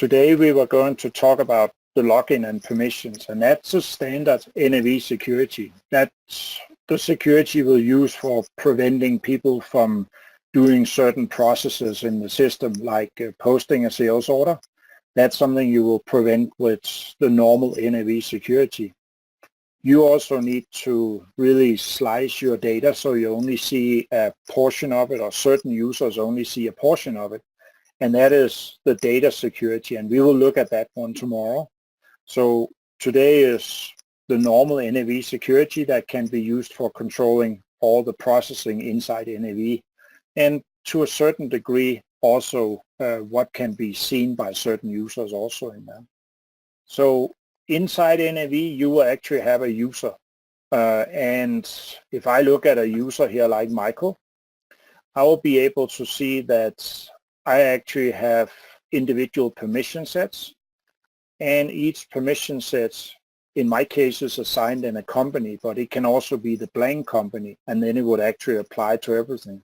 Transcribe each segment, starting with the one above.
Today we were going to talk about the login and permissions, and that's a standard NAV security. That's the security we'll use for preventing people from doing certain processes in the system, like posting a sales order. That's something you will prevent with the normal NAV security. You also need to really slice your data so you only see a portion of it, or certain users only see a portion of it. And that is the data security, and we will look at that one tomorrow. So today is the normal NAV security that can be used for controlling all the processing inside NAV, and to a certain degree also what can be seen by certain users also in that. So inside NAV you will actually have a user, and if I look at a user here like Michael, I will be able to see that I actually have individual permission sets, and each permission set in my case is assigned in a company, but it can also be the blank company, and then it would actually apply to everything.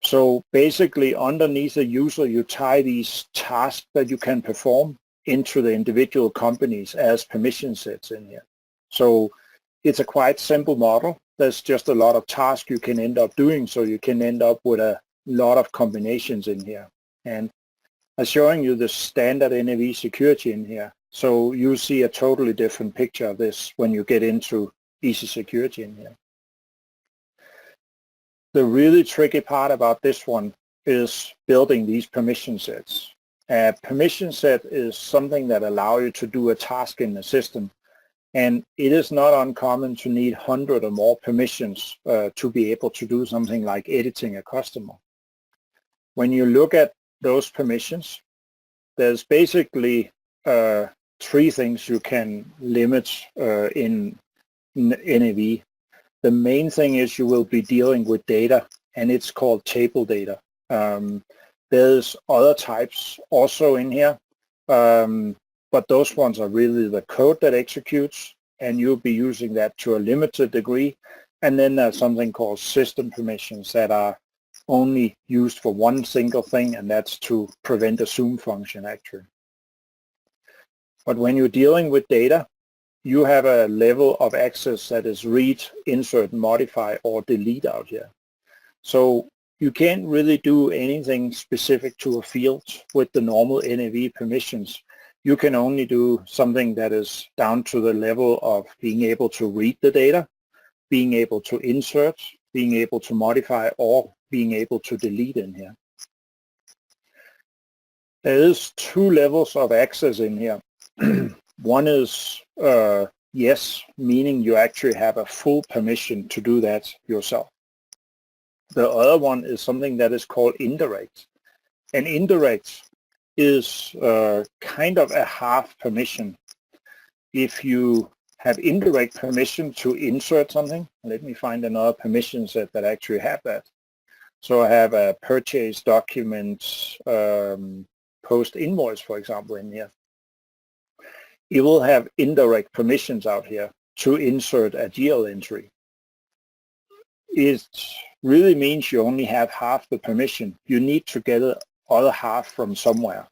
So basically underneath the user you tie these tasks that you can perform into the individual companies as permission sets in here. So it's a quite simple model. There's just a lot of tasks you can end up doing, so you can end up with a lot of combinations in here. And I'm showing you the standard NAV security in here, so you see a totally different picture of this when you get into Easy Security in here. The really tricky part about this one is building these permission sets. A permission set is something that allows you to do a task in the system, and it is not uncommon to need 100 or more permissions to be able to do something like editing a customer. When you look at those permissions, there's basically three things you can limit in NAV. The main thing is you will be dealing with data, and it's called table data. There's other types also in here, but those ones are really the code that executes, and you'll be using that to a limited degree. And then there's something called system permissions that are only used for one single thing, and that's to prevent a zoom function actually. But when you're dealing with data, you have a level of access that is read, insert, modify, or delete out here. So you can't really do anything specific to a field with the normal NAV permissions. You can only do something that is down to the level of being able to read the data, being able to insert, being able to modify, or being able to delete in here. There is two levels of access in here. One is yes, meaning you actually have a full permission to do that yourself. The other one is something that is called indirect. And indirect is kind of a half permission. If you have indirect permission to insert something, let me find another permission set that actually have that. So I have a purchase document, post invoice, for example, in here. You will have indirect permissions out here to insert a GL entry. It really means you only have half the permission. You need to get the other half from somewhere.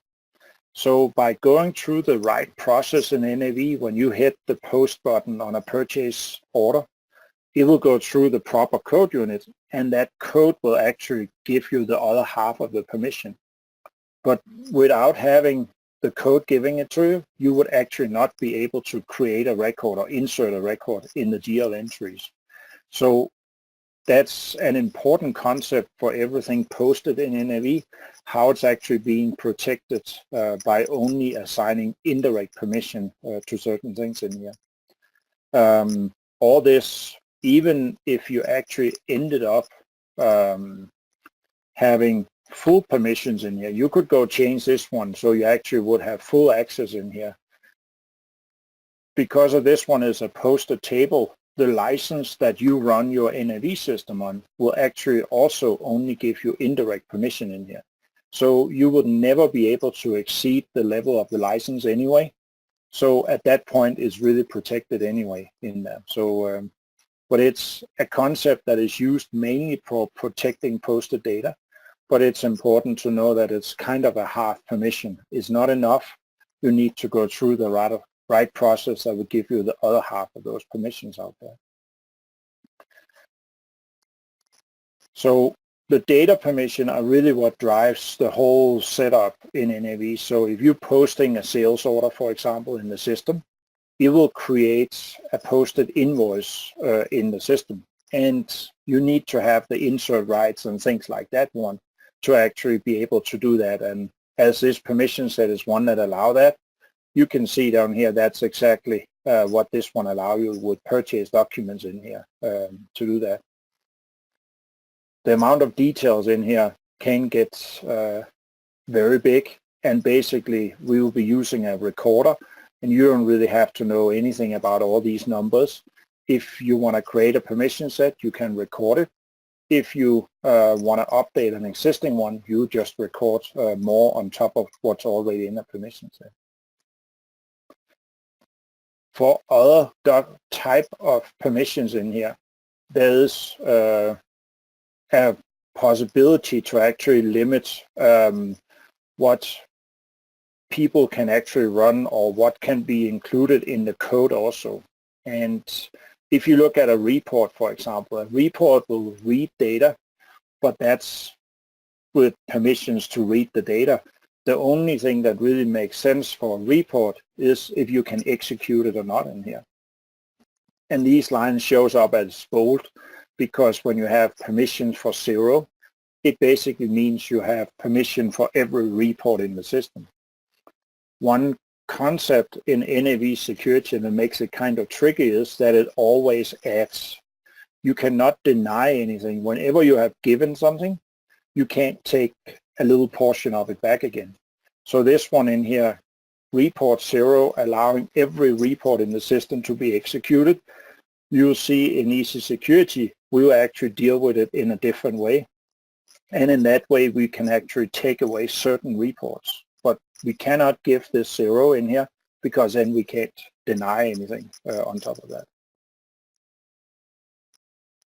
So by going through the right process in NAV, when you hit the post button on a purchase order, it will go through the proper code unit, and that code will actually give you the other half of the permission. But without having the code giving it to you, you would actually not be able to create a record or insert a record in the GL entries. So that's an important concept for everything posted in NAV, how it's actually being protected by only assigning indirect permission to certain things in here. All this, even if you actually ended up having full permissions in here, you could go change this one so you actually would have full access in here. Because of this one is a posted table, the license that you run your NAV system on will actually also only give you indirect permission in here. So you would never be able to exceed the level of the license anyway. So at that point it's really protected anyway in there. So, but it's a concept that is used mainly for protecting posted data. but it's important to know that it's kind of a half permission. It's not enough. You need to go through the right process that will give you the other half of those permissions out there. So the data permission are really what drives the whole setup in NAV. So if you're posting a sales order, for example, in the system, it will create a posted invoice in the system. And you need to have the insert rights and things like that one to actually be able to do that. And as this permission set is one that allow that, you can see down here that's exactly what this one allow you with purchase documents in here to do that. The amount of details in here can get very big, and basically we will be using a recorder, and you don't really have to know anything about all these numbers. If you want to create a permission set, you can record it. If you want to update an existing one, you just record more on top of what's already in the permission set. For other type of permissions in here, there is a possibility to actually limit what people can actually run or what can be included in the code also. And if you look at a report, for example, a report will read data, but that's with permissions to read the data. The only thing that really makes sense for a report is if you can execute it or not in here. And these lines shows up as bold because when you have permissions for 0, it basically means you have permission for every report in the system. One concept in NAV security that makes it kind of tricky is that it always adds. You cannot deny anything. Whenever you have given something, you can't take a little portion of it back again. So this one in here, report 0, allowing every report in the system to be executed. You'll see in Easy Security, we'll actually deal with it in a different way. And in that way, we can actually take away certain reports. But we cannot give this 0 in here because then we can't deny anything on top of that.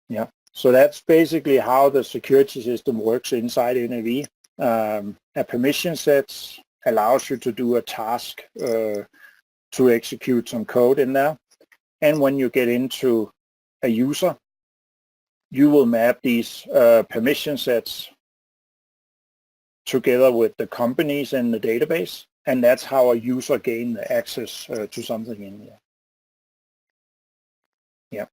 Yeah, so that's basically how the security system works inside NAV. A permission set allows you to do a task to execute some code in there. And when you get into a user, you will map these permission sets together with the companies in the database, and that's how a user gains the access to something in here. Yeah.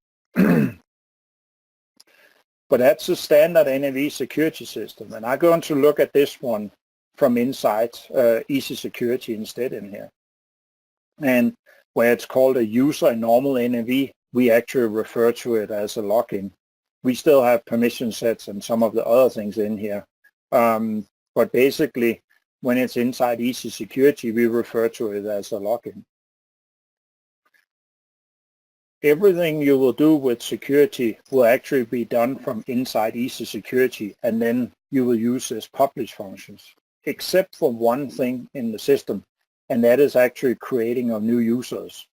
But that's a standard NAV security system, and I'm going to look at this one from inside Easy Security instead in here. And where it's called a user in normal NAV, we actually refer to it as a login. We still have permission sets and some of the other things in here. But basically, when it's inside Easy Security, we refer to it as a login. Everything you will do with security will actually be done from inside Easy Security, and then you will use this publish functions, except for one thing in the system, and that is actually creating of new users.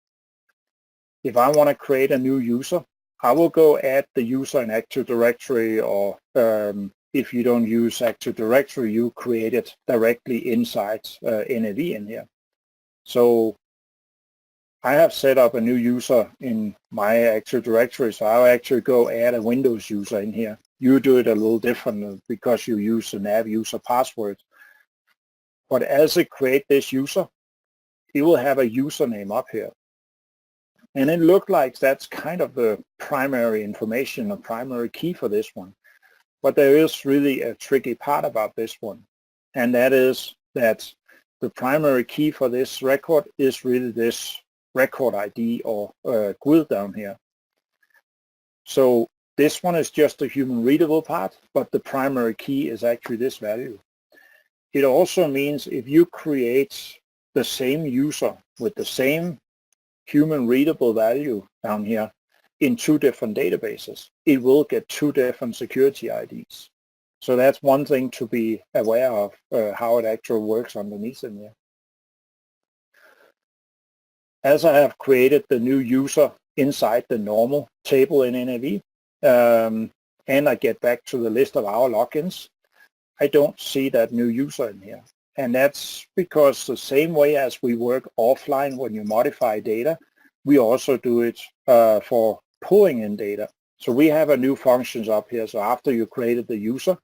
If I want to create a new user, I will go add the user in Active Directory, or if you don't use Active Directory, you create it directly inside NAV in here. So I have set up a new user in my Active Directory, so I'll actually go add a Windows user in here. You do it a little different because you use the NAV user password. But as it creates this user, it will have a username up here. And it looks like that's kind of the primary information, a primary key for this one. But there is really a tricky part about this one, and that is that the primary key for this record is really this record ID or GUID down here. So this one is just a human readable part, but the primary key is actually this value. It also means if you create the same user with the same human readable value down here in 2 different databases, it will get 2 different security IDs. So that's one thing to be aware of, how it actually works underneath in here. As I have created the new user inside the normal table in NAV, and I get back to the list of our logins, I don't see that new user in here. And that's because the same way as we work offline when you modify data, we also do it for pulling in data. So we have a new functions up here. So after you created the user,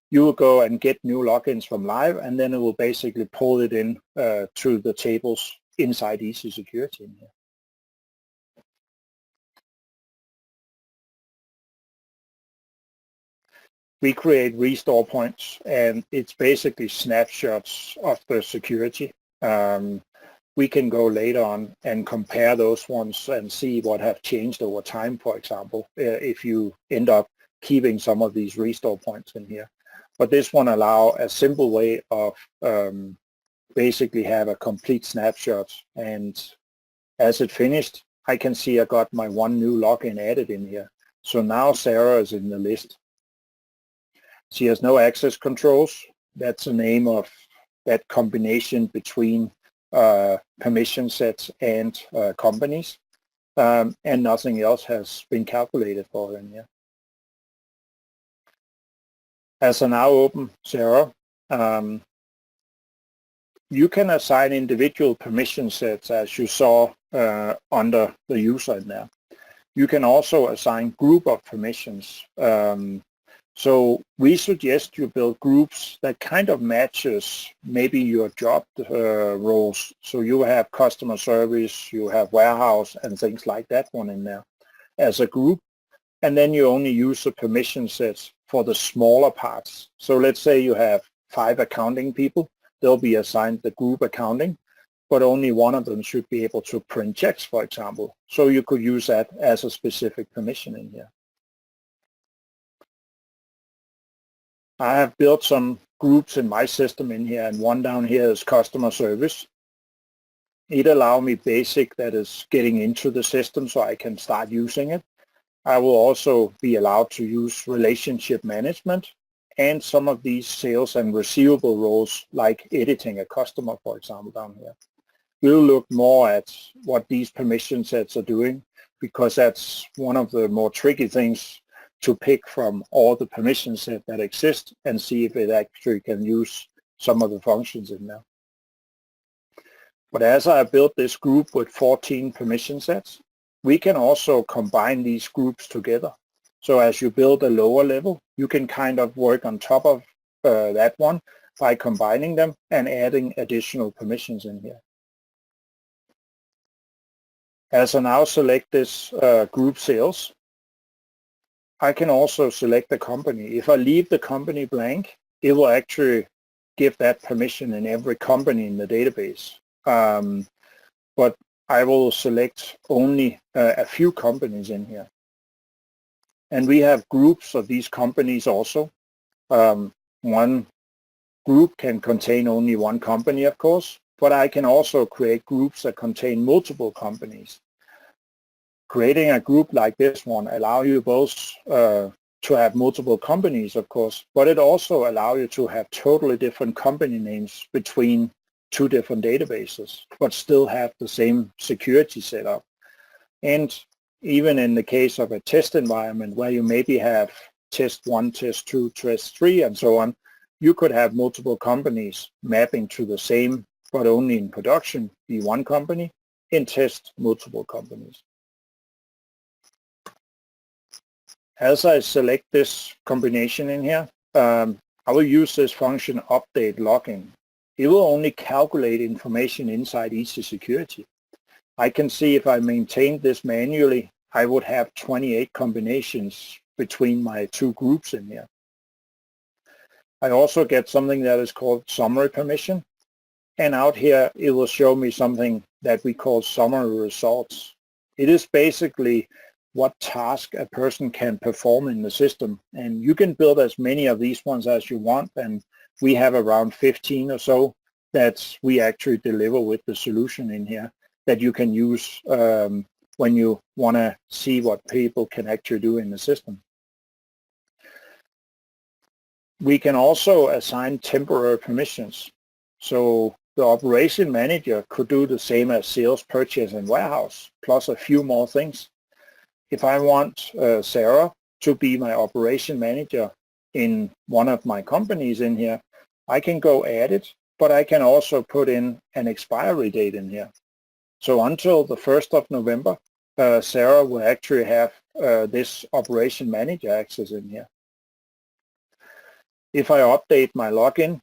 you will go and get new logins from live, and then it will basically pull it in to the tables inside Easy Security in here. We create restore points, and it's basically snapshots of the security. We can go later on and compare those ones and see what have changed over time, for example, if you end up keeping some of these restore points in here. But this one allows a simple way of basically have a complete snapshot, and as it finished, I can see I got my one new login added in here. So now Sarah is in the list. She has no access controls. That's the name of that combination between permission sets and companies, and nothing else has been calculated for her in here. As I now open Sarah, you can assign individual permission sets as you saw under the user in there. You can also assign group of permissions. So we suggest you build groups that kind of matches maybe your job roles. So you have customer service, you have warehouse and things like that one in there as a group. And then you only use the permission sets for the smaller parts. So let's say you have 5 accounting people. They'll be assigned the group accounting, but only one of them should be able to print checks, for example. So you could use that as a specific permission in here. I have built some groups in my system in here, and one down here is customer service. It allows me basic that is getting into the system so I can start using it. I will also be allowed to use relationship management and some of these sales and receivable roles like editing a customer, for example, down here. We'll look more at what these permission sets are doing, because that's one of the more tricky things to pick from all the permission sets that exist and see if it actually can use some of the functions in there. But as I built this group with 14 permission sets, we can also combine these groups together. So as you build a lower level, you can kind of work on top of that one by combining them and adding additional permissions in here. As I now select this group sales, I can also select the company. If I leave the company blank, it will actually give that permission in every company in the database. But I will select only a few companies in here. And we have groups of these companies also. One group can contain only one company, of course, but I can also create groups that contain multiple companies. Creating a group like this one allows you both to have multiple companies, of course, but it also allows you to have totally different company names between 2 different databases, but still have the same security setup. And even in the case of a test environment where you maybe have test 1, test 2, test 3, and so on, you could have multiple companies mapping to the same, but only in production, be one company, in test multiple companies. As I select this combination in here, I will use this function update login. It will only calculate information inside Easy Security. I can see if I maintained this manually, I would have 28 combinations between my 2 groups in here. I also get something that is called summary permission. And out here, it will show me something that we call summary results. It is basically what task a person can perform in the system. And you can build as many of these ones as you want. And we have around 15 or so that we actually deliver with the solution in here that you can use when you want to see what people can actually do in the system. We can also assign temporary permissions. So the operation manager could do the same as sales, purchase, and warehouse, plus a few more things. If I want Sarah to be my operation manager in one of my companies in here, I can go add it, but I can also put in an expiry date in here. So until the 1st of November, Sarah will actually have this operation manager access in here. If I update my login,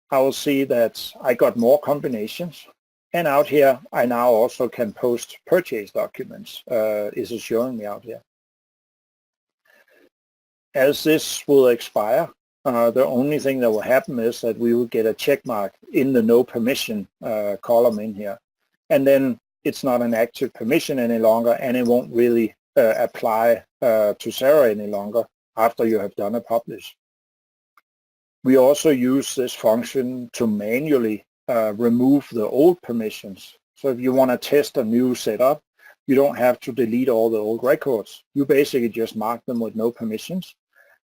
I will see that I got more combinations. And out here, I now also can post purchase documents, is it showing me out here. As this will expire, the only thing that will happen is that we will get a check mark in the no permission column in here. And then it's not an active permission any longer, and it won't really apply to Sarah any longer after you have done a publish. We also use this function to manually remove the old permissions. So if you want to test a new setup, you don't have to delete all the old records. You basically just mark them with no permissions.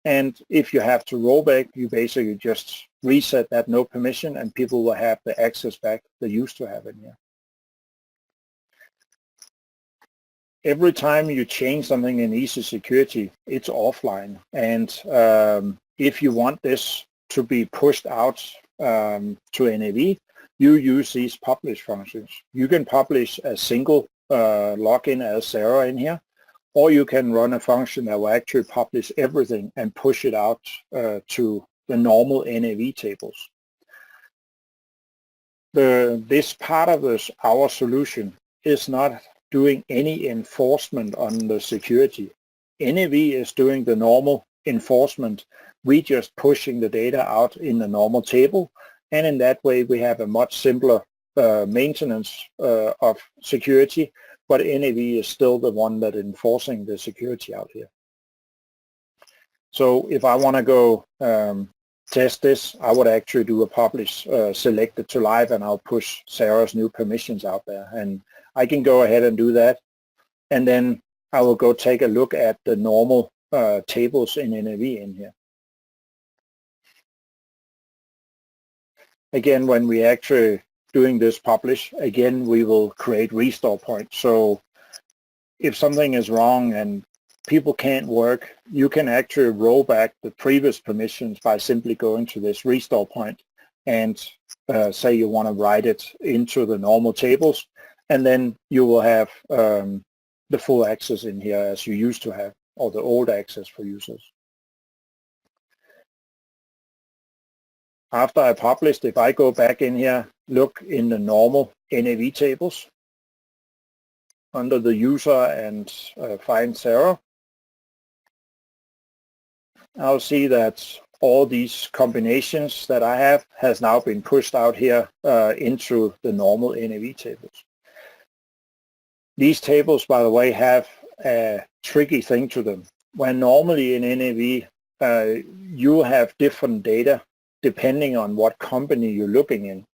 And if you have to roll back, you basically just reset that no permission and people will have the access back they used to have in here. Every time you change something in Easy Security, it's offline. And if you want this to be pushed out to NAV, you use these publish functions. You can publish a single login as Sarah in here, or you can run a function that will actually publish everything and push it out to the normal NAV tables. This part of our solution is not doing any enforcement on the security. NAV is doing the normal enforcement. We just pushing the data out in the normal table, and in that way we have a much simpler maintenance of security, but NAV is still the one that is enforcing the security out here. So if I want to go test this, I would actually do a publish, select it to live, and I'll push Sarah's new permissions out there. And I can go ahead and do that. And then I will go take a look at the normal tables in NAV in here. Again, when we actually doing this publish, again, we will create restore points. So if something is wrong and people can't work, you can actually roll back the previous permissions by simply going to this restore point and say you want to write it into the normal tables, and then you will have the full access in here as you used to have, or the old access for users. After I published, if I go back in here, look in the normal NAV tables, under the user and find Sarah, I'll see that all these combinations that I have has now been pushed out here into the normal NAV tables. These tables, by the way, have a tricky thing to them. When normally in NAV, you have different data depending on what company you're looking in.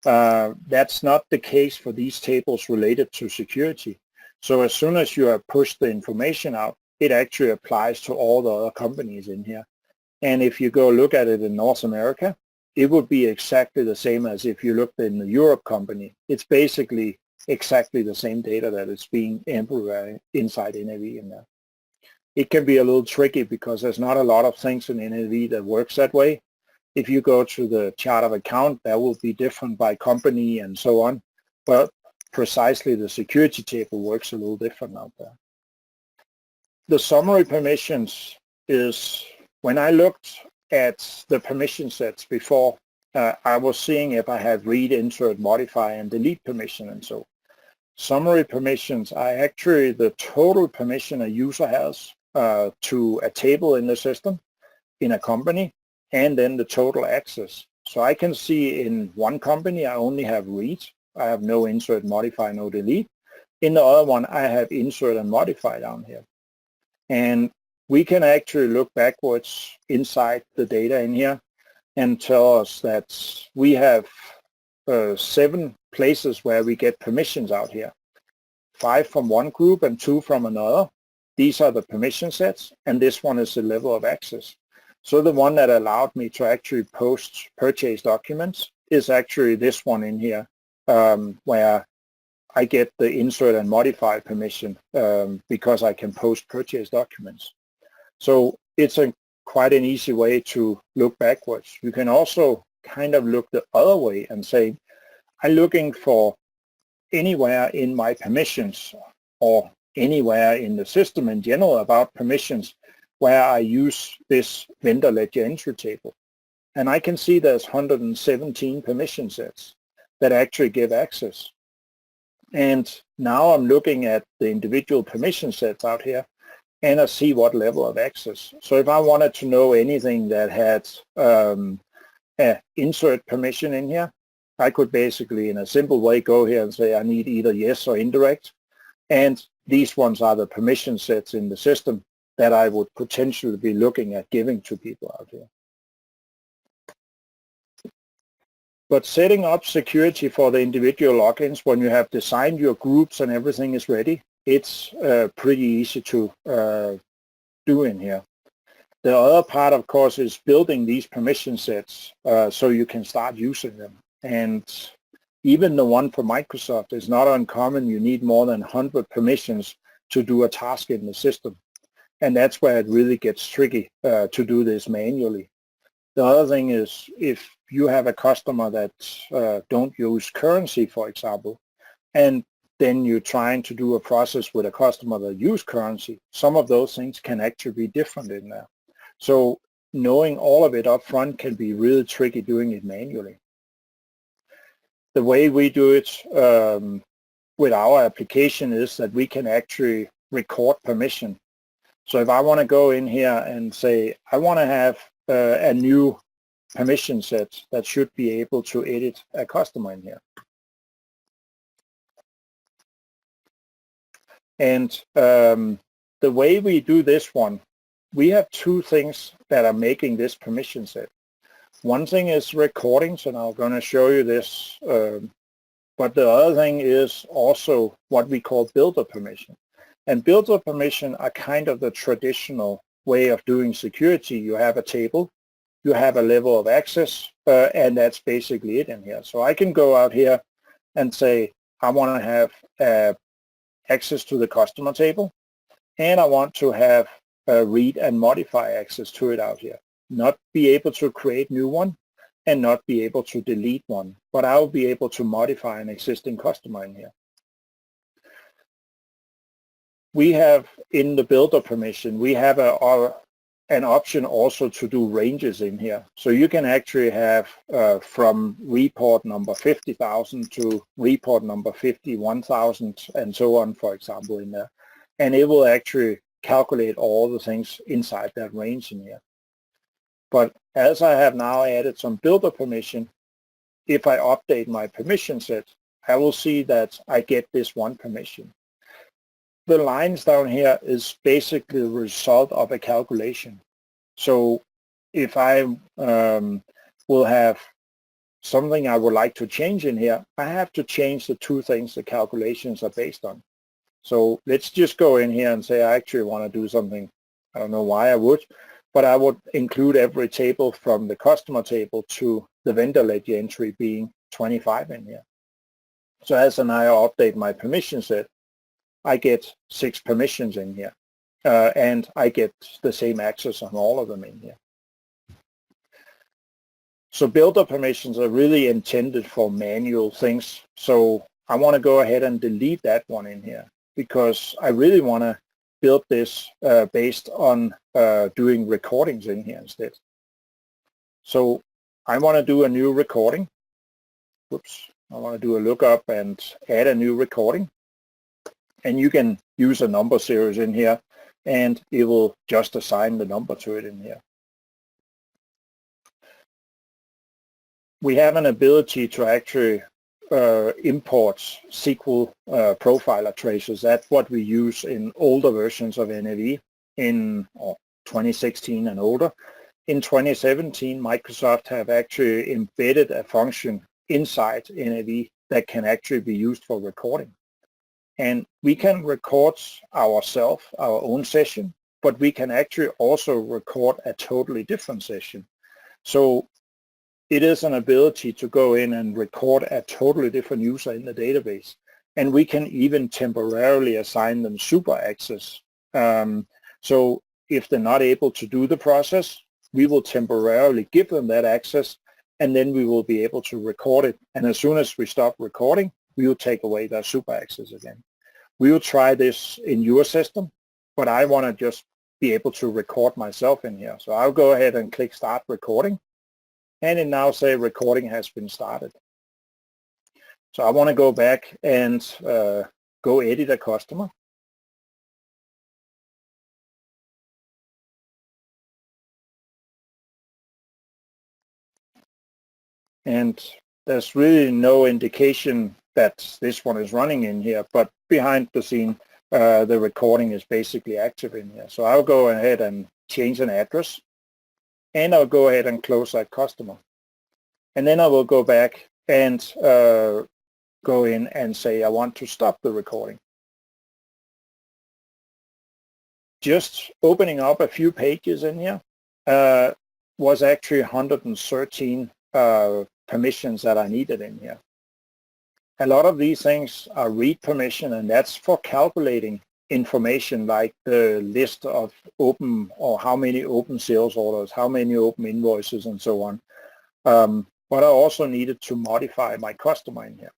That's not the case for these tables related to security. So as soon as you have pushed the information out, it actually applies to all the other companies in here. And if you go look at it in North America, it would be exactly the same as if you looked in the Europe company. It's basically exactly the same data that is being amplified inside NAV in there. It can be a little tricky because there's not a lot of things in NAV that works that way. If you go to the chart of account, that will be different by company and so on. But precisely the security table works a little different out there. The summary permissions is, when I looked at the permission sets before, I was seeing if I had read, insert, modify, and delete permission and so. Summary permissions are actually the total permission a user has to a table in the system, in a company, and then the total access. So I can see in one company I only have read, I have no insert, modify, no delete. In the other one I have insert and modify down here. And we can actually look backwards inside the data in here and tell us that we have 7 places where we get permissions out here. 5 from one group and 2 from another. These are the permission sets, and this one is the level of access. So the one that allowed me to actually post purchase documents is actually this one in here, where I get the insert and modify permission because I can post purchase documents. So it's a quite an easy way to look backwards. You can also kind of look the other way and say, I'm looking for anywhere in my permissions or anywhere in the system in general about permissions where I use this vendor ledger entry table. And I can see there's 117 permission sets that actually give access. And now I'm looking at the individual permission sets out here, and I see what level of access. So if I wanted to know anything that had an insert permission in here, I could basically in a simple way go here and say I need either yes or indirect. And these ones are the permission sets in the system that I would potentially be looking at giving to people out here. But setting up security for the individual logins, when you have designed your groups and everything is ready, it's pretty easy to do in here. The other part, of course, is building these permission sets so you can start using them. And even the one for Microsoft is not uncommon. You need more than 100 permissions to do a task in the system. And that's where it really gets tricky to do this manually. The other thing is if you have a customer that don't use currency, for example, and then you're trying to do a process with a customer that use currency, some of those things can actually be different in there. So knowing all of it up front can be really tricky doing it manually. The way we do it with our application is that we can actually record permission. So if I want to go in here and say, I want to have a new permission set that should be able to edit a customer in here. And the way we do this one, we have two things that are making this permission set. One thing is recordings, and I'm going to show you this, but the other thing is also what we call builder permission. And builder permission are kind of the traditional way of doing security. You have a table, you have a level of access, and that's basically it in here. So I can go out here and say, I want to have access to the customer table, and I want to have read and modify access to it out here. Not be able to create new one and not be able to delete one, but I will be able to modify an existing customer in here. We have in the builder permission, we have an option also to do ranges in here. So you can actually have from report number 50,000 to report number 51,000 and so on, for example, in there. And it will actually calculate all the things inside that range in here. But as I have now added some builder permission, if I update my permission set, I will see that I get this one permission. The lines down here is basically the result of a calculation. So if I will have something I would like to change in here, I have to change the two things the calculations are based on. So let's just go in here and say I actually want to do something. I don't know why I would, but I would include every table from the customer table to the vendor ledger entry being 25 in here. So as I update my permission set, I get 6 permissions in here, and I get the same access on all of them in here. So builder permissions are really intended for manual things. So I want to go ahead and delete that one in here because I really want to build this based on doing recordings in here instead. So I want to do a new recording. Whoops. I want to do a lookup and add a new recording. And you can use a number series in here, and it will just assign the number to it in here. We have an ability to actually import SQL profiler traces. That's what we use in older versions of NAV in 2016 and older. In 2017, Microsoft have actually embedded a function inside NAV that can actually be used for recording. And we can record ourselves, our own session, but we can actually also record a totally different session. So it is an ability to go in and record a totally different user in the database. And we can even temporarily assign them super access. So if they're not able to do the process, we will temporarily give them that access, and then we will be able to record it. And as soon as we stop recording, we will take away their super access again. We will try this in your system, but I want to just be able to record myself in here. So I'll go ahead and click Start Recording, and it now say recording has been started. So I want to go back and go edit a customer. And there's really no indication that this one is running in here, but behind the scene, the recording is basically active in here. So I'll go ahead and change an address, and I'll go ahead and close that customer. And then I will go back and go in and say I want to stop the recording. Just opening up a few pages in here was actually 113 permissions that I needed in here. A lot of these things are read permission, and that's for calculating information like the list of open, or how many open sales orders, how many open invoices, and so on. But I also needed to modify my customer in here.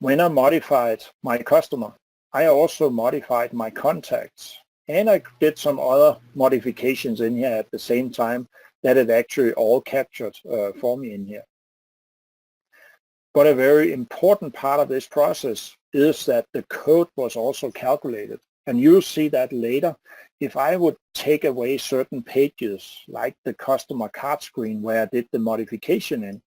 When I modified my customer, I also modified my contacts, and I did some other modifications in here at the same time that it actually all captured for me in here. But a very important part of this process is that the code was also calculated, and you'll see that later. If I would take away certain pages, like the customer card screen where I did the modification in,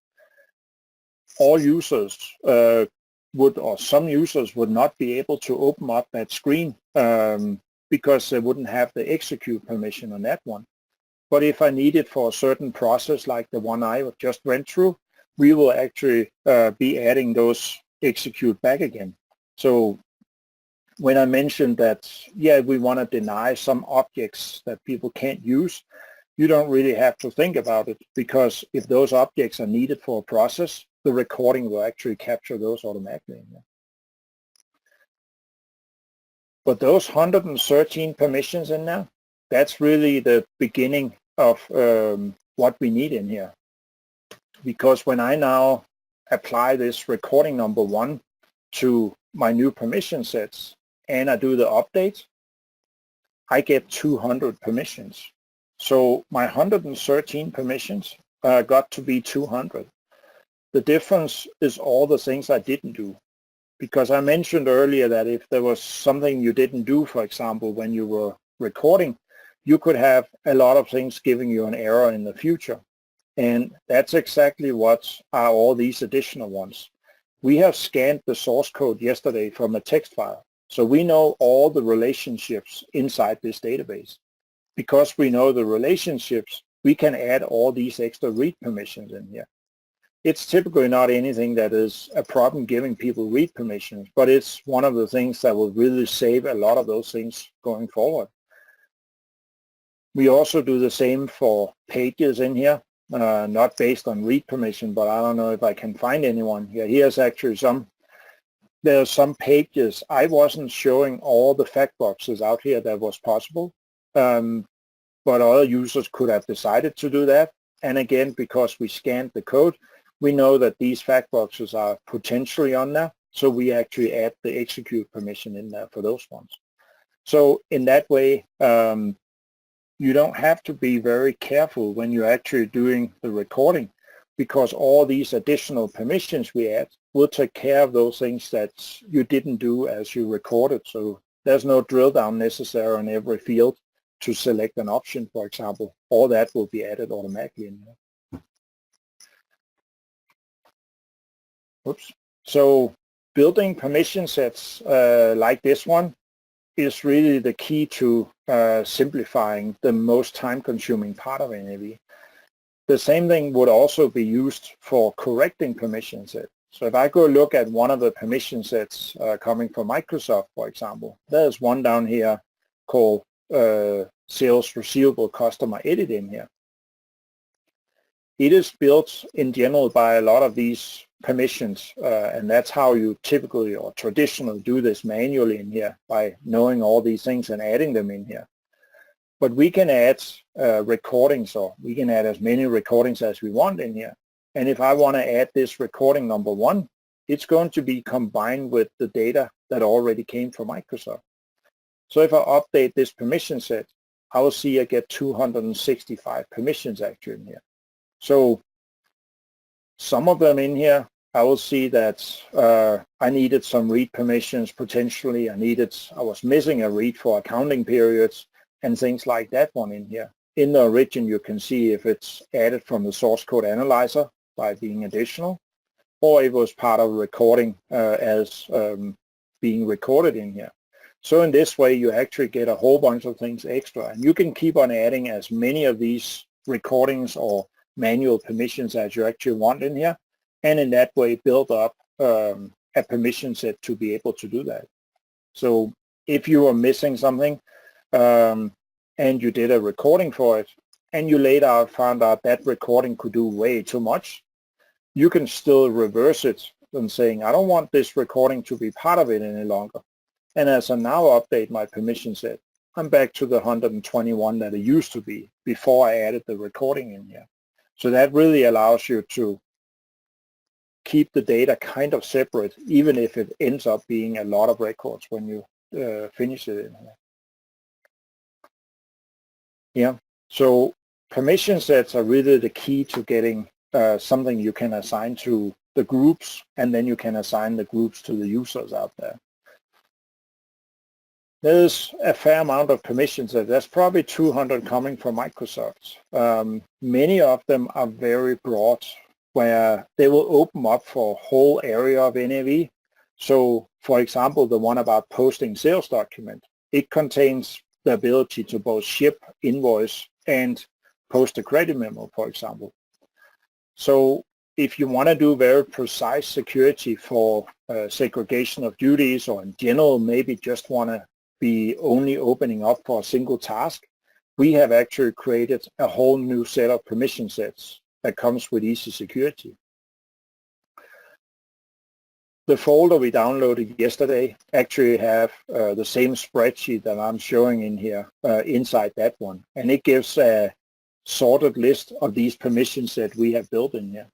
all users would, or some users would not be able to open up that screen because they wouldn't have the execute permission on that one. But if I need it for a certain process like the one I just went through, we will actually be adding those execute back again. So when I mentioned that, yeah, we want to deny some objects that people can't use, you don't really have to think about it, because if those objects are needed for a process, the recording will actually capture those automatically. But those 113 permissions in there, that's really the beginning of what we need in here. Because when I now apply this recording number 1 to my new permission sets and I do the update, I get 200 permissions. So my 113 permissions got to be 200. The difference is all the things I didn't do. Because I mentioned earlier that if there was something you didn't do, for example, when you were recording, you could have a lot of things giving you an error in the future. And that's exactly what are all these additional ones. We have scanned the source code yesterday from a text file. So we know all the relationships inside this database. Because we know the relationships, we can add all these extra read permissions in here. It's typically not anything that is a problem giving people read permissions, but it's one of the things that will really save a lot of those things going forward. We also do the same for pages in here. Not based on read permission, but I don't know if I can find anyone here. Here's actually there's some pages. I wasn't showing all the fact boxes out here that was possible, but other users could have decided to do that. And again, because we scanned the code, we know that these fact boxes are potentially on there, so we actually add the execute permission in there for those ones. So in that way, you don't have to be very careful when you're actually doing the recording, because all these additional permissions we add will take care of those things that you didn't do as you recorded. So there's no drill down necessary on every field to select an option, for example. All that will be added automatically in there. Oops. So building permission sets like this one is really the key to simplifying the most time-consuming part of NAV. The same thing would also be used for correcting permission sets. So if I go look at one of the permission sets coming from Microsoft, for example, there's one down here called Sales Receivable Customer Edit in here. It is built in general by a lot of these permissions, and that's how you typically or traditionally do this manually in here, by knowing all these things and adding them in here. But we can add recordings, or we can add as many recordings as we want in here. And if I want to add this recording number 1, it's going to be combined with the data that already came from Microsoft. So if I update this permission set, I will see I get 265 permissions actually in here. So some of them in here, I will see that I needed some read permissions potentially. I was missing a read for accounting periods and things like that one in here. In the origin, you can see if it's added from the source code analyzer by being additional, or it was part of a recording as being recorded in here. So in this way, you actually get a whole bunch of things extra, and you can keep on adding as many of these recordings or manual permissions as you actually want in here, and in that way build up a permission set to be able to do that. So if you are missing something and you did a recording for it, and you later found out that recording could do way too much, you can still reverse it and saying, I don't want this recording to be part of it any longer. And as I now update my permission set, I'm back to the 121 that it used to be before I added the recording in here. So that really allows you to keep the data kind of separate, even if it ends up being a lot of records when you finish it in here. Yeah, so permission sets are really the key to getting something you can assign to the groups, and then you can assign the groups to the users out there. There's a fair amount of permission sets. There's probably 200 coming from Microsoft. Many of them are very broad, where they will open up for a whole area of NAV. So, for example, the one about posting sales document, it contains the ability to both ship, invoice, and post a credit memo, for example. So if you want to do very precise security for segregation of duties, or in general maybe just want to be only opening up for a single task, we have actually created a whole new set of permission sets that comes with Easy Security. The folder we downloaded yesterday actually have the same spreadsheet that I'm showing in here inside that one, and it gives a sorted list of these permissions that we have built in here.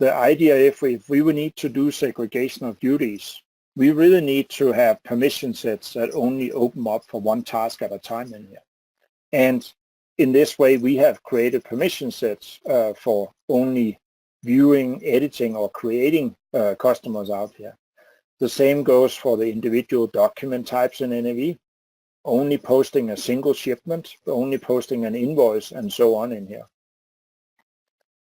The idea, if we would need to do segregation of duties, we really need to have permission sets that only open up for one task at a time in here. And in this way, we have created permission sets for only viewing, editing, or creating customers out here. The same goes for the individual document types in NAV, only posting a single shipment, only posting an invoice, and so on in here.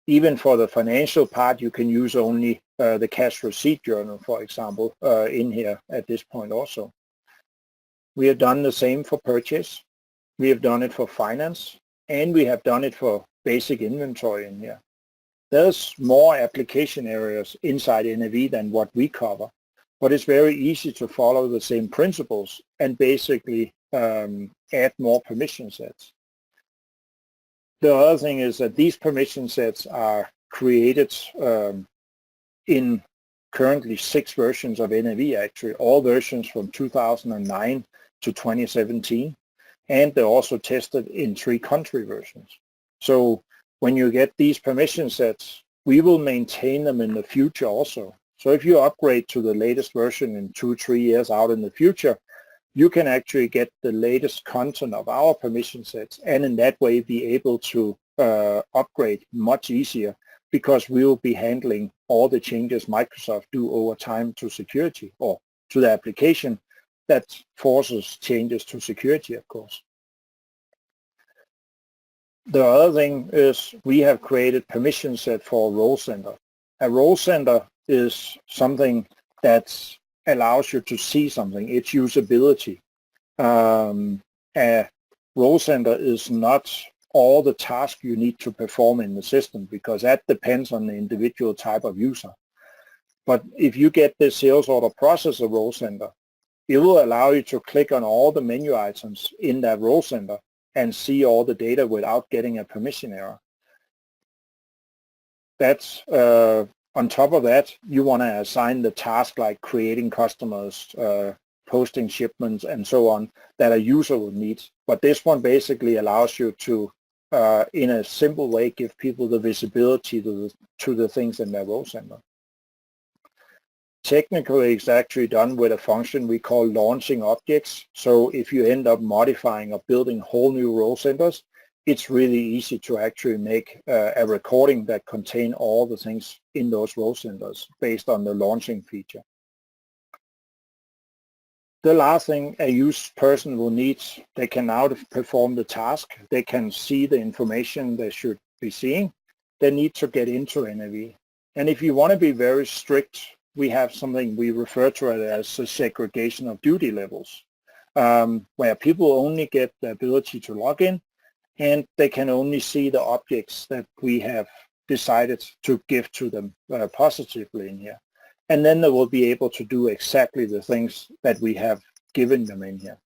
Even for the financial part, you can use only the cash receipt journal, for example, in here at this point also. We have done the same for purchase. We have done it for finance, and we have done it for basic inventory in here. There's more application areas inside NAV than what we cover, but it's very easy to follow the same principles and basically add more permission sets. The other thing is that these permission sets are created in currently 6 versions of NAV, actually, all versions from 2009 to 2017, and they're also tested in 3 country versions. So when you get these permission sets, we will maintain them in the future also. So if you upgrade to the latest version in 2-3 years out in the future, you can actually get the latest content of our permission sets, and in that way be able to upgrade much easier, because we will be handling all the changes Microsoft do over time to security, or to the application that forces changes to security, of course. The other thing is we have created permission set for a role center. A role center is something that allows you to see something, its usability. A role center is not all the tasks you need to perform in the system, because that depends on the individual type of user. But if you get the sales order processor role center, it will allow you to click on all the menu items in that role center and see all the data without getting a permission error. That's on top of that, you want to assign the task like creating customers, posting shipments and so on that a user will need. But this one basically allows you to, in a simple way, give people the visibility to the things in their role center. Technically, it's actually done with a function we call launching objects. So if you end up modifying or building whole new role centers, it's really easy to actually make a recording that contain all the things in those role centers based on the launching feature. The last thing a used person will need, they can now perform the task. They can see the information they should be seeing. They need to get into NAV. And if you want to be very strict, we have something we refer to it as a segregation of duty levels, where people only get the ability to log in, and they can only see the objects that we have decided to give to them positively in here. And then they will be able to do exactly the things that we have given them in here.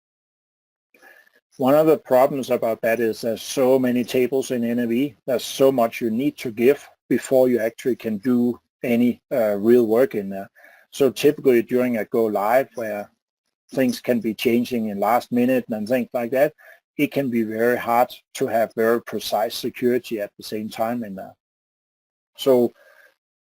One of the problems about that is there's so many tables in NAV, there's so much you need to give before you actually can do any real work in there. So typically during a go live where things can be changing in last minute and things like that, it can be very hard to have very precise security at the same time in there. So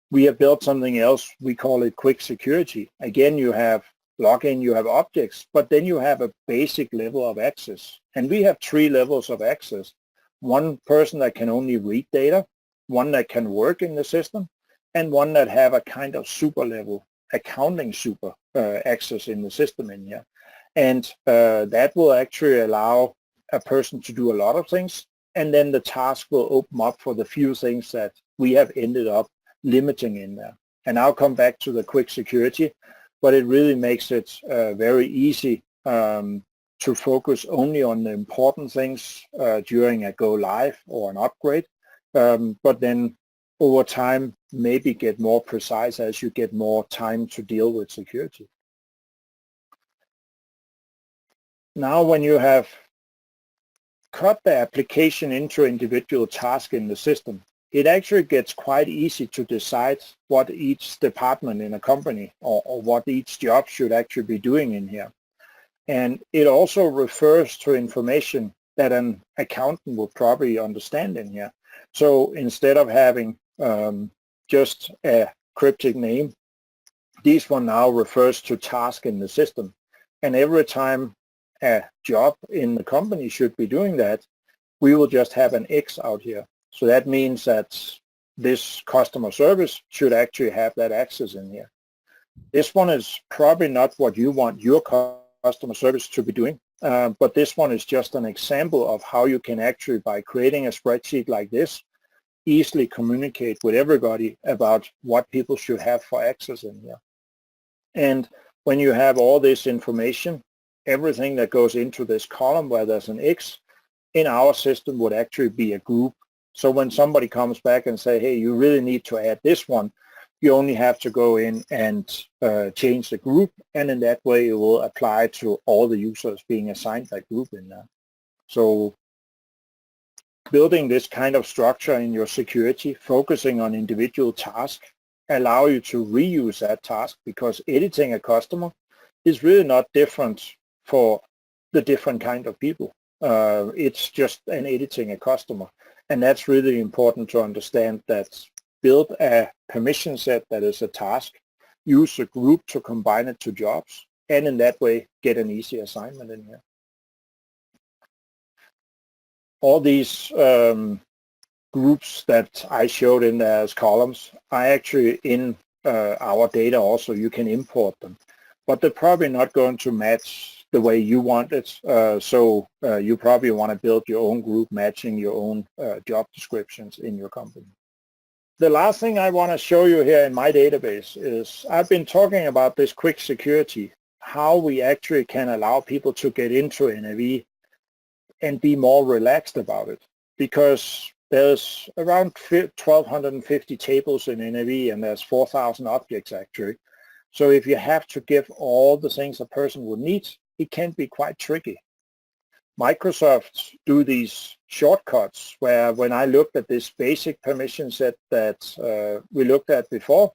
we have built something else, we call it quick security. Again, you have login, you have objects, but then you have a basic level of access. And we have 3 levels of access. One person that can only read data, one that can work in the system, and one that have a kind of super level, accounting super access in the system in here. And that will actually allow a person to do a lot of things, and then the task will open up for the few things that we have ended up limiting in there. And I'll come back to the quick security, but it really makes it very easy to focus only on the important things during a go live or an upgrade, but then over time maybe get more precise as you get more time to deal with security. Now when you have cut the application into individual tasks in the system, it actually gets quite easy to decide what each department in a company or what each job should actually be doing in here. And it also refers to information that an accountant will probably understand in here. So instead of having just a cryptic name, this one now refers to task in the system. And every time a job in the company should be doing that, we will just have an X out here. So that means that this customer service should actually have that access in here. This one is probably not what you want your customer service to be doing, but this one is just an example of how you can actually, by creating a spreadsheet like this, easily communicate with everybody about what people should have for access in here. And when you have all this information, everything that goes into this column where there's an X in our system would actually be a group. So when somebody comes back and say, hey, you really need to add this one, you only have to go in and change the group, and in that way it will apply to all the users being assigned that group in there. So building this kind of structure in your security, focusing on individual tasks, allow you to reuse that task, because editing a customer is really not different for the different kind of people. It's just an editing a customer. And that's really important to understand, that build a permission set that is a task, use a group to combine it to jobs, and in that way get an easy assignment in here. All these groups that I showed in there as columns are actually in our data also. You can import them, but they're probably not going to match the way you want it. So you probably want to build your own group matching your own job descriptions in your company. The last thing I want to show you here in my database is I've been talking about this quick security, how we actually can allow people to get into NAV and be more relaxed about it, because there's around 1,250 tables in NAV and there's 4,000 objects actually. So if you have to give all the things a person would need, it can be quite tricky. Microsoft do these shortcuts where when I looked at this basic permission set that we looked at before,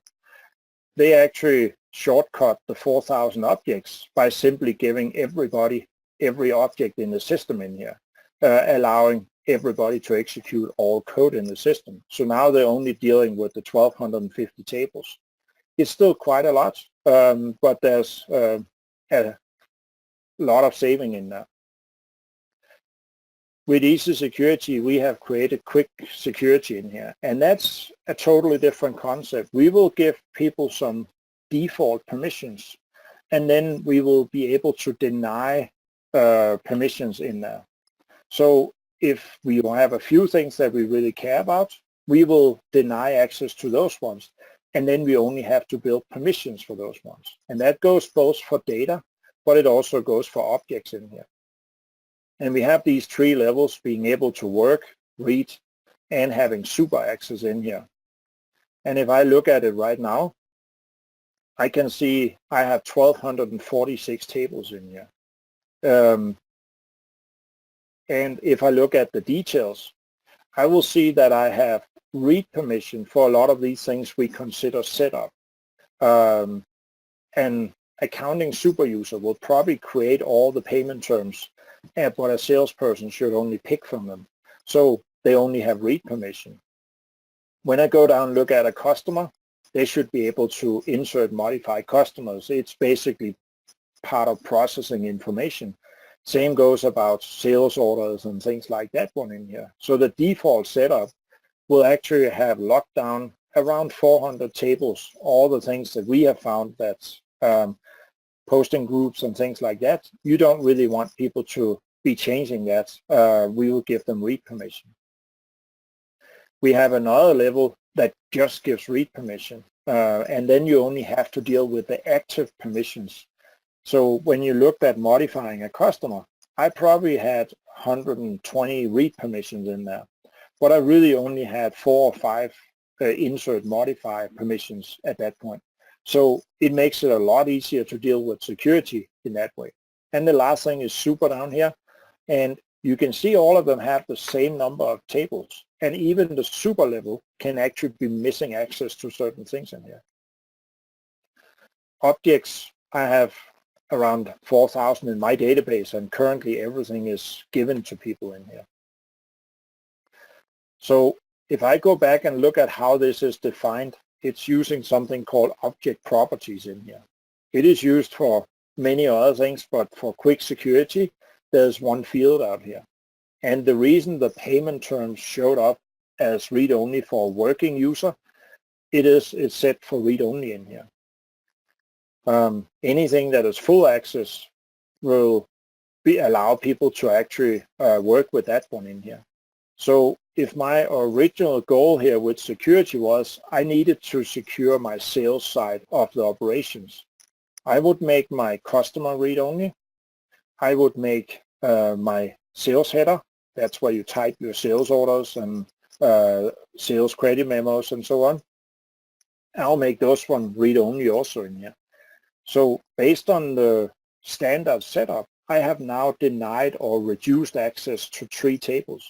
they actually shortcut the 4,000 objects by simply giving everybody every object in the system in here, allowing everybody to execute all code in the system. So now they're only dealing with the 1,250 tables. It's still quite a lot, but there's a lot of saving in that. With Easy Security, we have created quick security in here, and that's a totally different concept. We will give people some default permissions, and then we will be able to deny permissions in there. So if we have a few things that we really care about, we will deny access to those ones, and then we only have to build permissions for those ones. And that goes both for data, but it also goes for objects in here. And we have these 3 levels, being able to work, read, and having super access in here. And if I look at it right now, I can see I have 1,246 tables in here. And if I look at the details, I will see that I have read permission for a lot of these things we consider setup. An accounting super user will probably create all the payment terms, but a salesperson should only pick from them. So they only have read permission. When I go down and look at a customer, they should be able to insert, modify customers. It's basically part of processing information. Same goes about sales orders and things like that one in here. So the default setup will actually have locked down around 400 tables, all the things that we have found that's posting groups and things like that. You don't really want people to be changing that. We will give them read permission. We have another level that just gives read permission, and then you only have to deal with the active permissions. So when you looked at modifying a customer, I probably had 120 read permissions in there, but I really only had 4 or 5 insert, modify permissions at that point. So it makes it a lot easier to deal with security in that way. And the last thing is super down here, and you can see all of them have the same number of tables, and even the super level can actually be missing access to certain things in here. Objects, I have around 4,000 in my database, and currently everything is given to people in here. So if I go back and look at how this is defined, it's using something called object properties in here. It is used for many other things, but for quick security, there's one field out here. And the reason the payment terms showed up as read-only for a working user, it's set for read-only in here. Anything that is full access will allow people to actually work with that one in here. So if my original goal here with security was I needed to secure my sales side of the operations, I would make my customer read-only. I would make my sales header. That's where you type your sales orders and sales credit memos and so on. I'll make those one read-only also in here. So based on the standard setup, I have now denied or reduced access to 3 tables.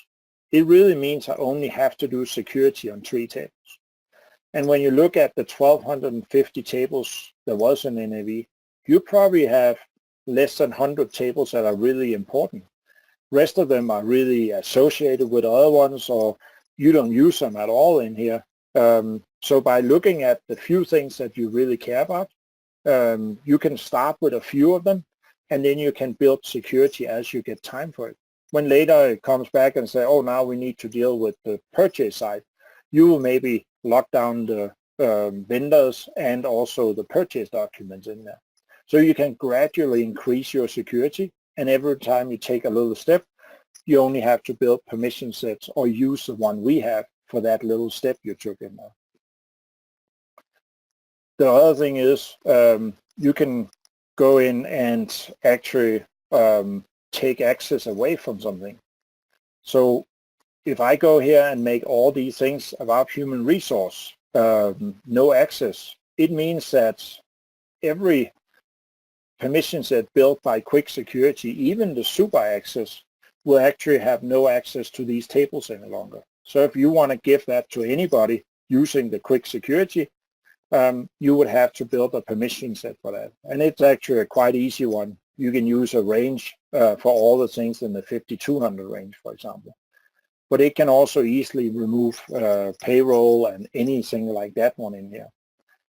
It really means I only have to do security on 3 tables. And when you look at the 1,250 tables there was in NAV, you probably have less than 100 tables that are really important. Rest of them are really associated with other ones, or you don't use them at all in here. So by looking at the few things that you really care about, you can start with a few of them, and then you can build security as you get time for it. When later it comes back and say, oh, now we need to deal with the purchase side, you will maybe lock down the vendors and also the purchase documents in there. So you can gradually increase your security, and every time you take a little step, you only have to build permission sets or use the one we have for that little step you took in there. The other thing is you can go in and actually take access away from something. So if I go here and make all these things about human resource, no access, it means that every permission set built by quick security, even the super access, will actually have no access to these tables any longer. So if you want to give that to anybody using the quick security, you would have to build a permission set for that. And it's actually a quite easy one. You can use a range for all the things in the 5200 range, for example. But it can also easily remove payroll and anything like that one in here.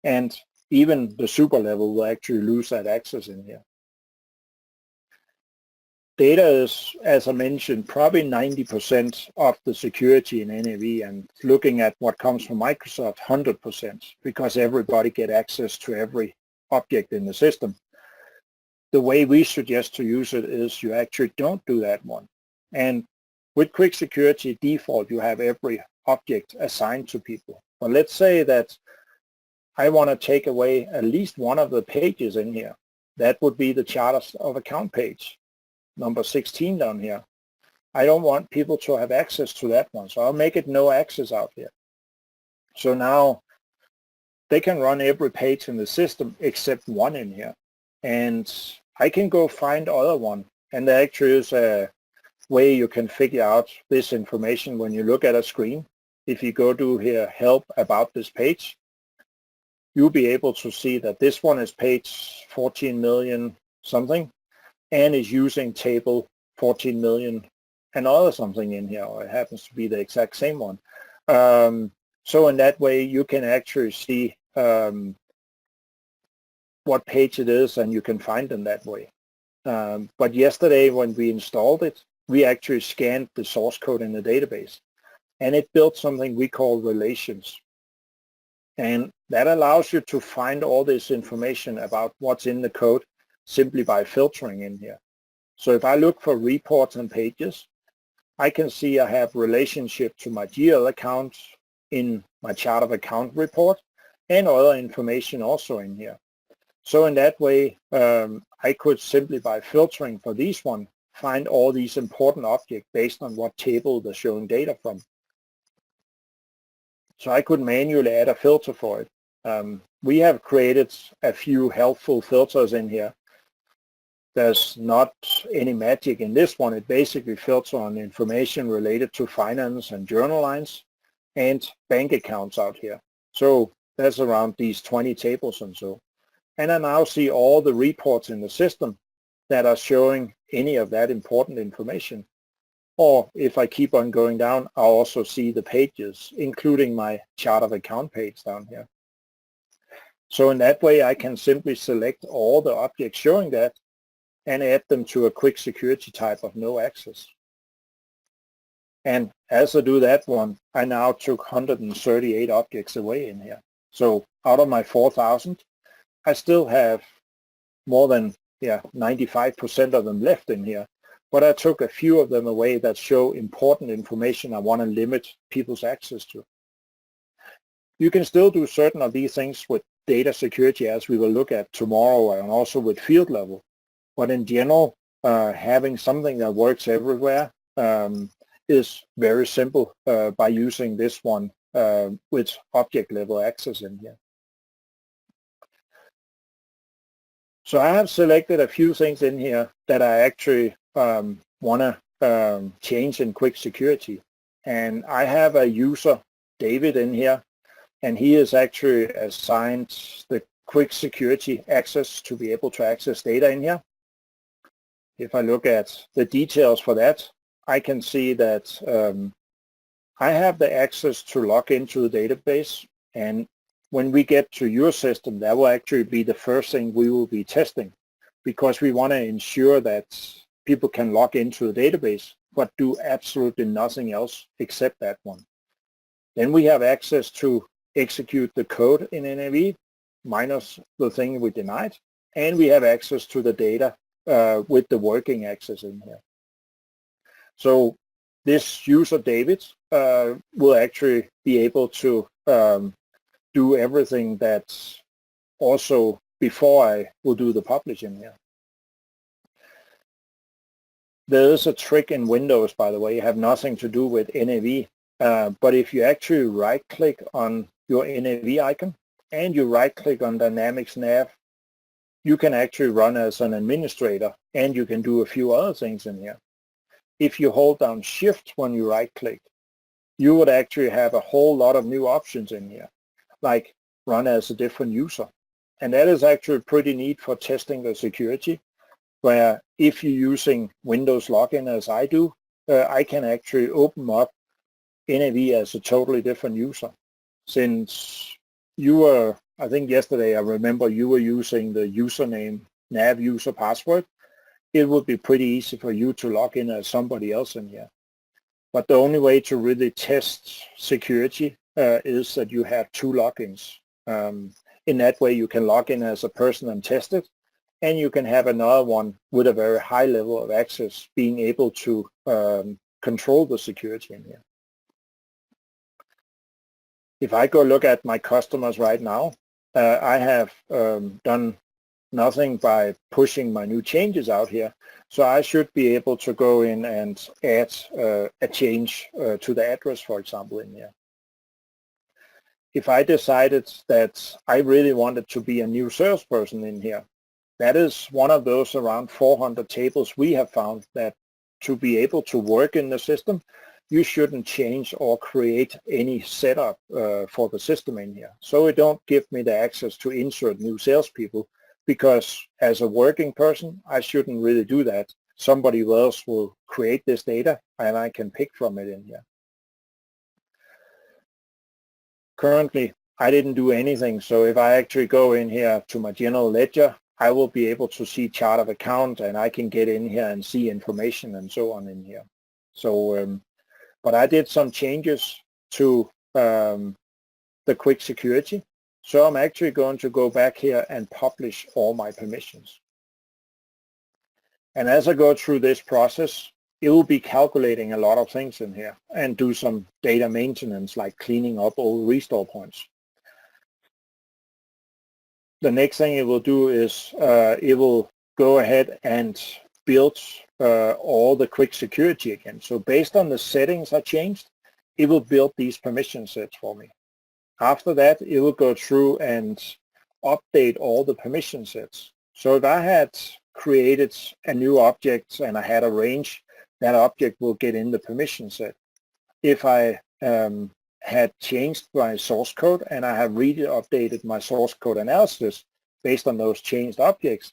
And even the super level will actually lose that access in here. Data is, as I mentioned, probably 90% of the security in NAV, and looking at what comes from Microsoft, 100%, because everybody get access to every object in the system. The way we suggest to use it is you actually don't do that one. And with Quick Security default, you have every object assigned to people. But let's say that I want to take away at least one of the pages in here. That would be the chart of account page, number 16 down here. I don't want people to have access to that one, so I'll make it no access out here. So now they can run every page in the system except one in here. And I can go find other one. And there actually is a way you can figure out this information when you look at a screen. If you go to here, help about this page, you'll be able to see that this one is page 14 million something and is using table 14 million and other something in here, or it happens to be the exact same one. So in that way, you can actually see what page it is, and you can find them that way. But yesterday when we installed it, we actually scanned the source code in the database, and it built something we call relations. And that allows you to find all this information about what's in the code simply by filtering in here. So if I look for reports and pages, I can see I have relationship to my GL account in my chart of account report and other information also in here. So in that way, I could simply by filtering for these one, find all these important objects based on what table they're showing data from. So I could manually add a filter for it. We have created a few helpful filters in here. There's not any magic in this one. It basically filters on information related to finance and journal lines and bank accounts out here. So that's around these 20 tables and so. And I now see all the reports in the system that are showing any of that important information. Or if I keep on going down, I'll also see the pages, including my chart of account page down here. So in that way, I can simply select all the objects showing that and add them to a quick security type of no access. And as I do that one, I now took 138 objects away in here. So out of my 4,000, I still have more than 95% of them left in here. But I took a few of them away that show important information I want to limit people's access to. You can still do certain of these things with data security, as we will look at tomorrow, and also with field level. But in general, having something that works everywhere is very simple by using this one with object level access in here. So I have selected a few things in here that I actually want to change in quick security. And I have a user, David, in here, and he is actually assigned the quick security access to be able to access data in here. If I look at the details for that, I can see that I have the access to log into the database, and when we get to your system, that will actually be the first thing we will be testing, because we want to ensure that people can log into the database but do absolutely nothing else except that one. Then we have access to execute the code in NAV minus the thing we denied, and we have access to the data with the working access in here. So this user, David, will actually be able to do everything that's also before I will do the publishing here. There is a trick in Windows, by the way, it have nothing to do with NAV, but if you actually right-click on your NAV icon and you right-click on Dynamics NAV, you can actually run as an administrator, and you can do a few other things in here. If you hold down Shift when you right-click, you would actually have a whole lot of new options in here. Like run as a different user. And that is actually pretty neat for testing the security, where if you're using Windows login as I do, I can actually open up NAV as a totally different user. Since you were, I think yesterday I remember you were using the username NAV user password, it would be pretty easy for you to log in as somebody else in here. But the only way to really test security is that you have two logins. In that way you can log in as a person and test it, and you can have another one with a very high level of access being able to control the security in here. If I go look at my customers right now, I have done nothing by pushing my new changes out here. So I should be able to go in and add a change to the address, for example, in here. If I decided that I really wanted to be a new salesperson in here, that is one of those around 400 tables we have found that to be able to work in the system, you shouldn't change or create any setup for the system in here. So it don't give me the access to insert new salespeople, because as a working person, I shouldn't really do that. Somebody else will create this data and I can pick from it in here. Currently, I didn't do anything. So if I actually go in here to my general ledger, I will be able to see chart of account, and I can get in here and see information and so on in here. So, but I did some changes to the quick security. So I'm actually going to go back here and publish all my permissions. And as I go through this process, it will be calculating a lot of things in here and do some data maintenance like cleaning up old restore points. The next thing it will do is it will go ahead and build all the quick security again. So based on the settings I changed, it will build these permission sets for me. After that, it will go through and update all the permission sets. So if I had created a new object and I had a range, that object will get in the permission set. If I had changed my source code and I have really updated my source code analysis based on those changed objects,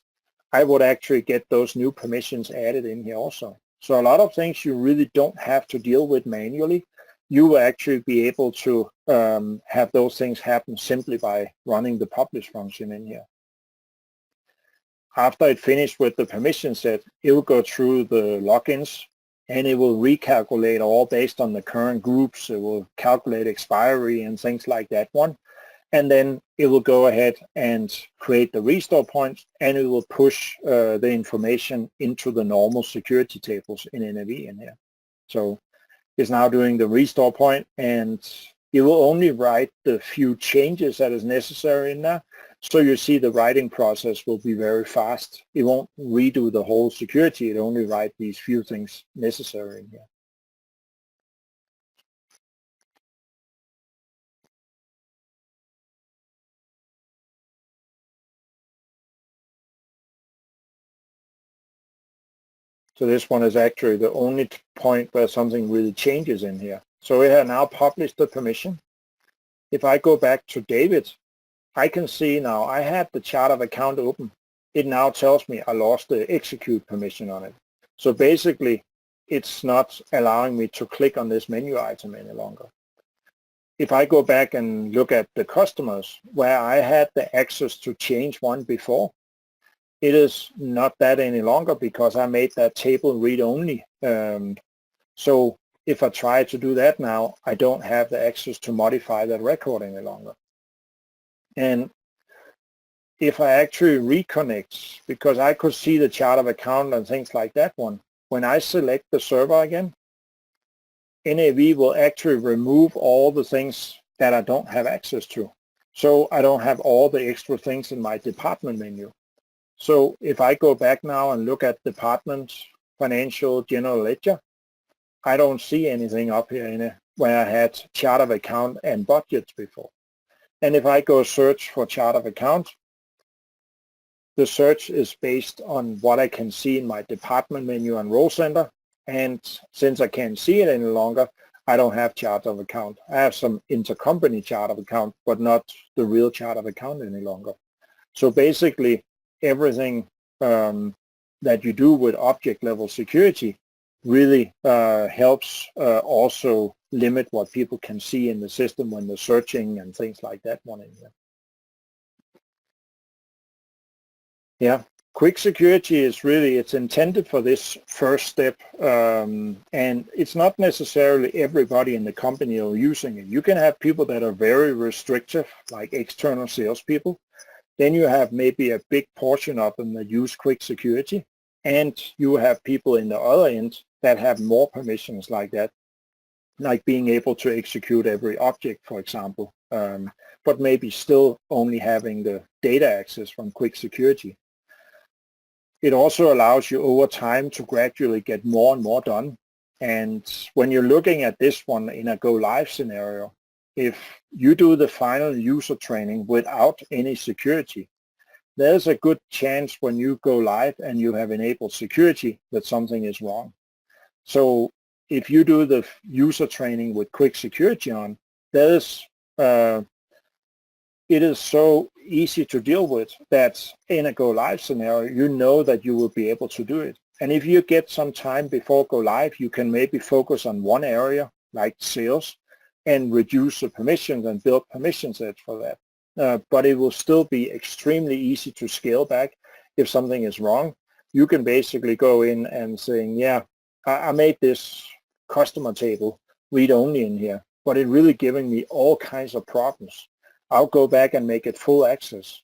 I would actually get those new permissions added in here also. So a lot of things you really don't have to deal with manually. You will actually be able to have those things happen simply by running the publish function in here. After it finished with the permission set, it will go through the logins and it will recalculate all based on the current groups. It will calculate expiry and things like that one. And then it will go ahead and create the restore points, and it will push the information into the normal security tables in NAV in here. So it's now doing the restore point, and it will only write the few changes that is necessary in there. So you see the writing process will be very fast. It won't redo the whole security. It only write these few things necessary in here. So this one is actually the only point where something really changes in here. So we have now published the permission. If I go back to David, I can see now I had the chart of account open. It now tells me I lost the execute permission on it. So basically, it's not allowing me to click on this menu item any longer. If I go back and look at the customers where I had the access to change one before, it is not that any longer because I made that table read-only. So if I try to do that now, I don't have the access to modify that record any longer. And if I actually reconnect, because I could see the chart of account and things like that one, when I select the server again, NAV will actually remove all the things that I don't have access to. So I don't have all the extra things in my department menu. So if I go back now and look at department, financial, general ledger, I don't see anything up here in it where I had chart of account and budgets before. And if I go search for chart of account, the search is based on what I can see in my department menu and role center. And since I can't see it any longer, I don't have chart of account. I have some intercompany chart of account, but not the real chart of account any longer. So basically, everything that you do with object level security really helps also limit what people can see in the system when they're searching and things like that one in here. Yeah, quick security is really, it's intended for this first step, and it's not necessarily everybody in the company are using it. You can have people that are very restrictive, like external salespeople. Then you have maybe a big portion of them that use quick security, and you have people in the other end that have more permissions like that, like being able to execute every object, for example, but maybe still only having the data access from quick security. It also allows you over time to gradually get more and more done. And when you're looking at this one in a go live scenario, if you do the final user training without any security, there's a good chance when you go live and you have enabled security that something is wrong. So if you do the user training with quick security on, it is so easy to deal with that in a go live scenario, you know that you will be able to do it. And if you get some time before go live, you can maybe focus on one area like sales and reduce the permissions and build permission sets for that. But it will still be extremely easy to scale back if something is wrong. You can basically go in and saying, yeah, I made this customer table read only in here, but it really giving me all kinds of problems. I'll go back and make it full access.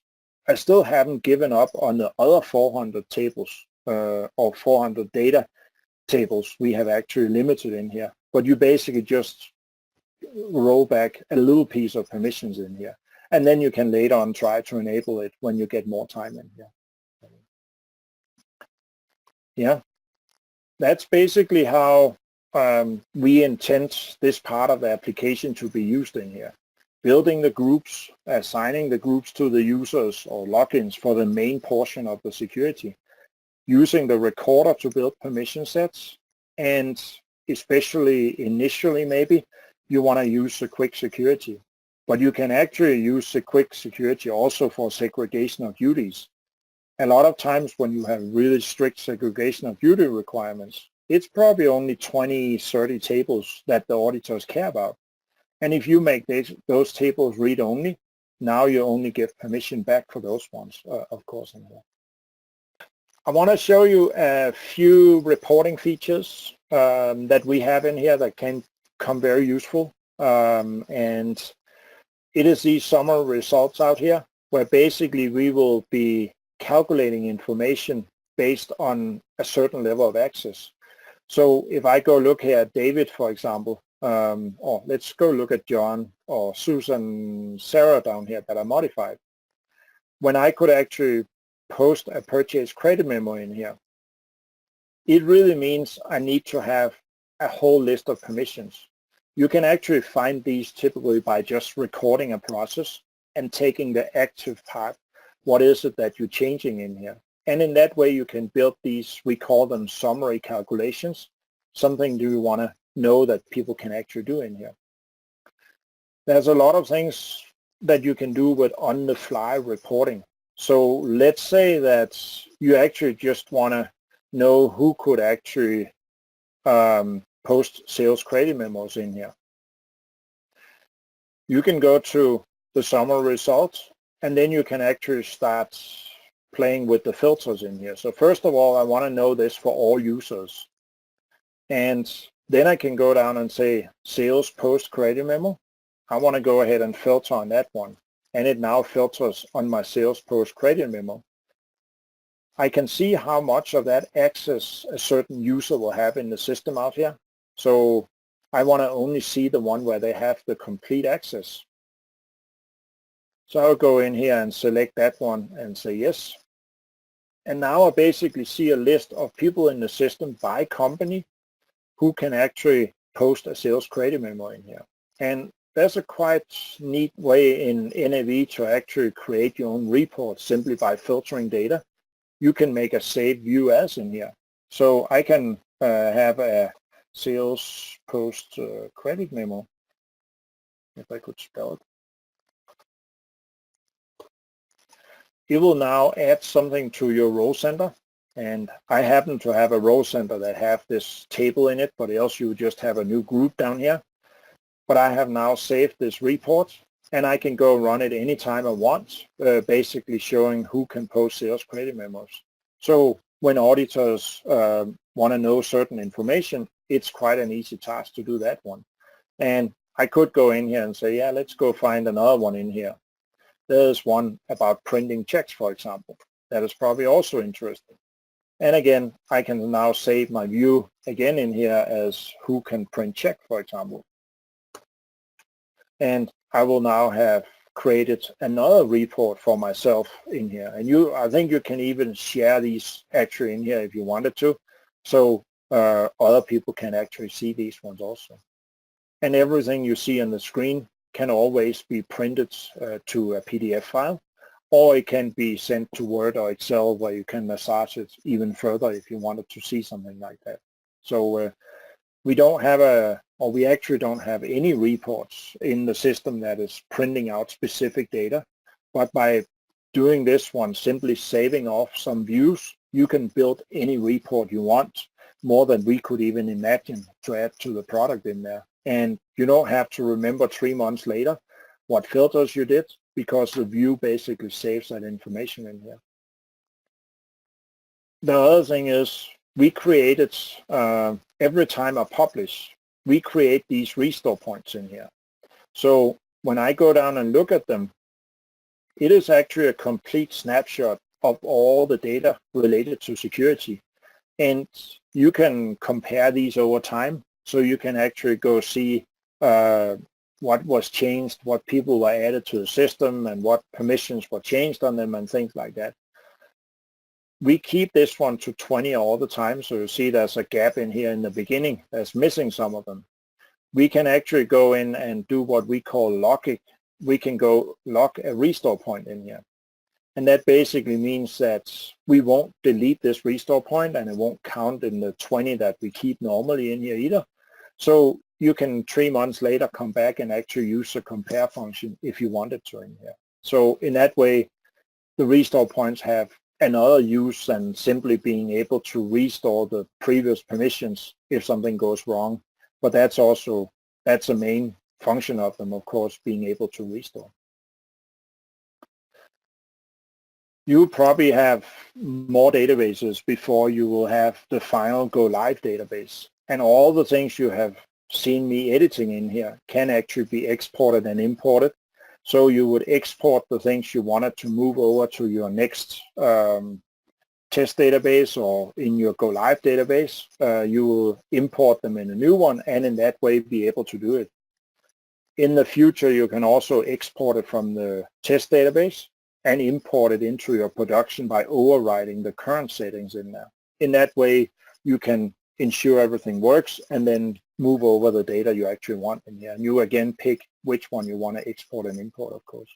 I still haven't given up on the other 400 tables or 400 data tables we have actually limited in here, but you basically just roll back a little piece of permissions in here, and then you can later on try to enable it when you get more time in here. Yeah, that's basically how we intend this part of the application to be used in here. Building the groups, assigning the groups to the users or logins for the main portion of the security, using the recorder to build permission sets, and especially initially maybe you want to use the quick security. But you can actually use the quick security also for segregation of duties. A lot of times when you have really strict segregation of duty requirements, it's probably only 20, 30 tables that the auditors care about. And if you make those tables read-only, now you only give permission back for those ones, of course. I want to show you a few reporting features that we have in here that can come very useful. And it is these summary results out here, where basically we will be calculating information based on a certain level of access. So if I go look here at David, for example, or let's go look at John or Susan, Sarah down here that are modified. When I could actually post a purchase credit memo in here, it really means I need to have a whole list of permissions. You can actually find these typically by just recording a process and taking the active part. What is it that you're changing in here? And in that way you can build these, we call them summary calculations. Something do you want to know that people can actually do in here. There's a lot of things that you can do with on-the-fly reporting. So let's say that you actually just want to know who could actually post sales credit memos in here. You can go to the summary results, and then you can actually start playing with the filters in here. So first of all, I want to know this for all users. And then I can go down and say sales post credit memo. I want to go ahead and filter on that one. And it now filters on my sales post credit memo. I can see how much of that access a certain user will have in the system out here. So I want to only see the one where they have the complete access. So I'll go in here and select that one and say yes. And now I basically see a list of people in the system by company who can actually post a sales credit memo in here. And there's a quite neat way in NAV to actually create your own report simply by filtering data. You can make a save view as in here. So I can have a sales post credit memo, if I could spell it. It will now add something to your role center, and I happen to have a role center that have this table in it, but else you would just have a new group down here. But I have now saved this report, and I can go run it anytime I want, basically showing who can post sales credit memos. So when auditors want to know certain information, it's quite an easy task to do that one. And I could go in here and say, yeah, let's go find another one in here. There's one about printing checks, for example. That is probably also interesting. And again, I can now save my view again in here as who can print check, for example. And I will now have created another report for myself in here. And I think you can even share these actually in here if you wanted to. So other people can actually see these ones also. And everything you see on the screen can always be printed to a PDF file, or it can be sent to Word or Excel where you can massage it even further if you wanted to see something like that. So we don't have we actually don't have any reports in the system that is printing out specific data, but by doing this one, simply saving off some views, you can build any report you want, more than we could even imagine to add to the product in there. And you don't have to remember 3 months later what filters you did, because the view basically saves that information in here. The other thing is we created, every time I publish, we create these restore points in here. So when I go down and look at them, it is actually a complete snapshot of all the data related to security. And you can compare these over time. So you can actually go see what was changed, what people were added to the system, and what permissions were changed on them and things like that. We keep this one to 20 all the time, so you see there's a gap in here in the beginning that's missing some of them. We can actually go in and do what we call logging. We can go log a restore point in here. And that basically means that we won't delete this restore point, and it won't count in the 20 that we keep normally in here either. So you can 3 months later come back and actually use the compare function if you wanted to in here. So in that way, the restore points have another use than simply being able to restore the previous permissions if something goes wrong. But that's a main function of them, of course, being able to restore. You probably have more databases before you will have the final go live database. And all the things you have seen me editing in here can actually be exported and imported. So you would export the things you wanted to move over to your next test database or in your go live database. You will import them in a new one, and in that way be able to do it. In the future, you can also export it from the test database and import it into your production by overriding the current settings in there. In that way, you can ensure everything works and then move over the data you actually want in here. And you again pick which one you want to export and import, of course.